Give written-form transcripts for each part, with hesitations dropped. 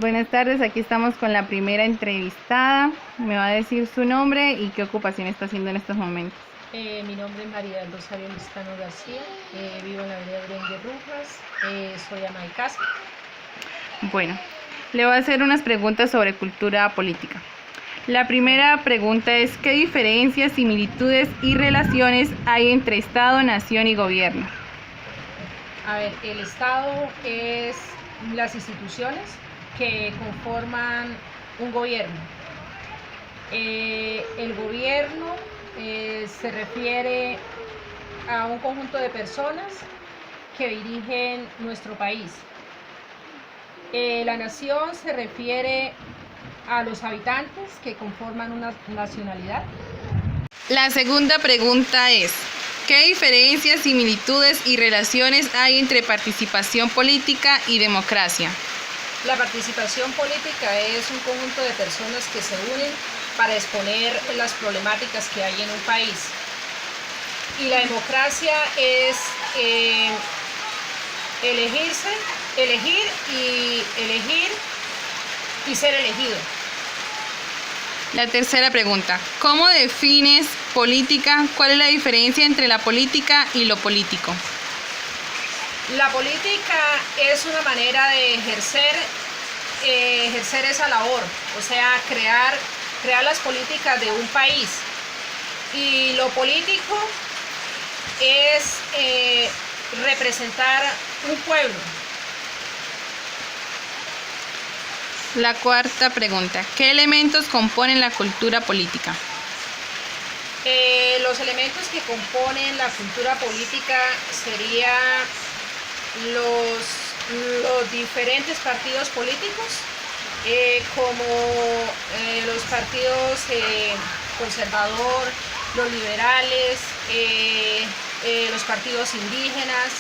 Buenas tardes, aquí estamos con la primera entrevistada. Me va a decir su nombre y qué ocupación está haciendo en estos momentos. Mi nombre es María del Rosario Lizcano García, vivo en la avenida Berenguer Rojas, soy ama de casa. Bueno, le voy a hacer unas preguntas sobre cultura política. La primera pregunta es: ¿qué diferencias, similitudes y relaciones hay entre Estado, nación y gobierno? A ver, el Estado es las instituciones que conforman un gobierno. El gobierno se refiere a un conjunto de personas que dirigen nuestro país. La nación se refiere a los habitantes que conforman una nacionalidad. La segunda pregunta es: ¿qué diferencias, similitudes y relaciones hay entre participación política y democracia? La participación política es un conjunto de personas que se unen para exponer las problemáticas que hay en un país. Y la democracia es elegir y ser elegido. La tercera pregunta: ¿cómo defines política? ¿Cuál es la diferencia entre la política y lo político? La política es una manera de ejercer esa labor, o sea, crear las políticas de un país. Y lo político es representar un pueblo. La cuarta pregunta: ¿qué elementos componen la cultura política? Los elementos que componen la cultura política serían los diferentes partidos políticos, como los partidos conservador, los liberales, los partidos indígenas.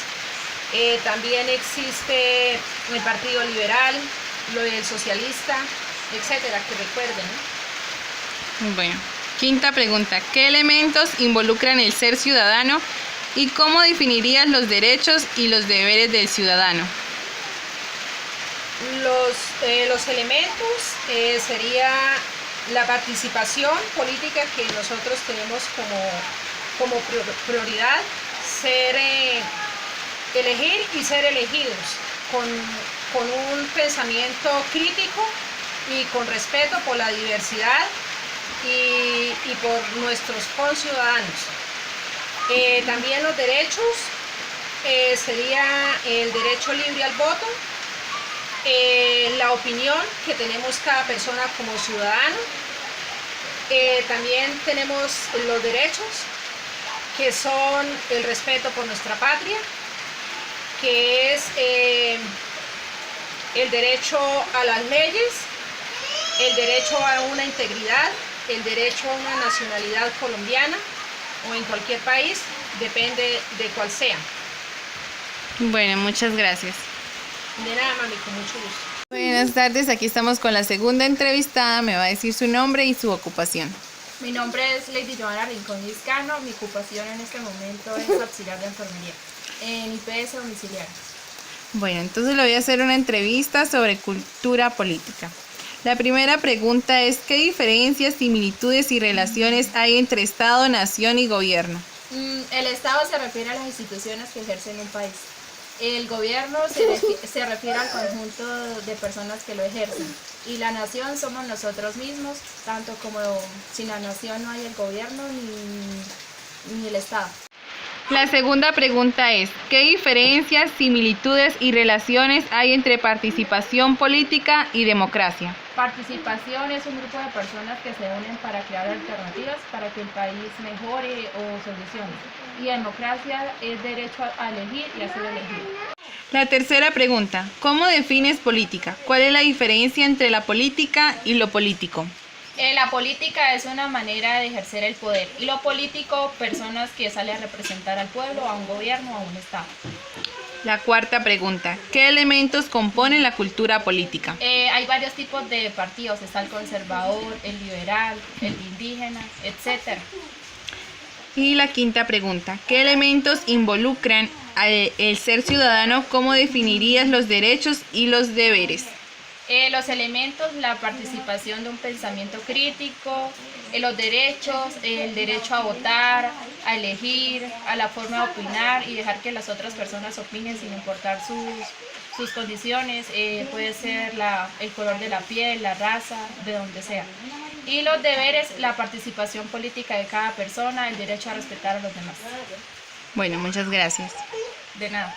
También existe el partido liberal, el socialista, etcétera, que recuerden, ¿no? Bueno, quinta pregunta: ¿qué elementos involucran el ser ciudadano y cómo definirías los derechos y los deberes del ciudadano? Los elementos sería la participación política que nosotros tenemos como prioridad, elegir y ser elegidos con un pensamiento crítico y con respeto por la diversidad y por nuestros conciudadanos. También los derechos sería el derecho libre al voto, la opinión que tenemos cada persona como ciudadano. También tenemos los derechos, que son el respeto por nuestra patria, que es el derecho a las leyes, el derecho a una integridad, el derecho a una nacionalidad colombiana o en cualquier país, depende de cuál sea. Bueno, muchas gracias. De nada, mami, con mucho gusto. Buenas tardes, aquí estamos con la segunda entrevistada. Me va a decir su nombre y su ocupación. Mi nombre es Lady Joana Rincón Lizcano. Mi ocupación en este momento es auxiliar de enfermería en IPS domiciliaria. Bueno, entonces le voy a hacer una entrevista sobre cultura política. La primera pregunta es: ¿qué diferencias, similitudes y relaciones hay entre Estado, nación y gobierno? El Estado se refiere a las instituciones que ejercen un país. El gobierno se refiere al conjunto de personas que lo ejercen. Y la nación somos nosotros mismos, tanto como sin la nación no hay el gobierno ni el Estado. La segunda pregunta es: ¿qué diferencias, similitudes y relaciones hay entre participación política y democracia? Participación es un grupo de personas que se unen para crear alternativas para que el país mejore o solucione. Y democracia es derecho a elegir y a ser elegido. La tercera pregunta: ¿cómo defines política? ¿Cuál es la diferencia entre la política y lo político? La política es una manera de ejercer el poder y lo político, personas que salen a representar al pueblo, a un gobierno, a un Estado. La cuarta pregunta: ¿qué elementos componen la cultura política? Hay varios tipos de partidos, está el conservador, el liberal, el indígena, etc. Y la quinta pregunta: ¿qué elementos involucran el ser ciudadano? ¿Cómo definirías los derechos y los deberes? Los elementos, la participación de un pensamiento crítico, los derechos, el derecho a votar, a elegir, a la forma de opinar y dejar que las otras personas opinen sin importar sus condiciones, puede ser el color de la piel, la raza, de donde sea. Y los deberes, la participación política de cada persona, el derecho a respetar a los demás. Bueno, muchas gracias. De nada.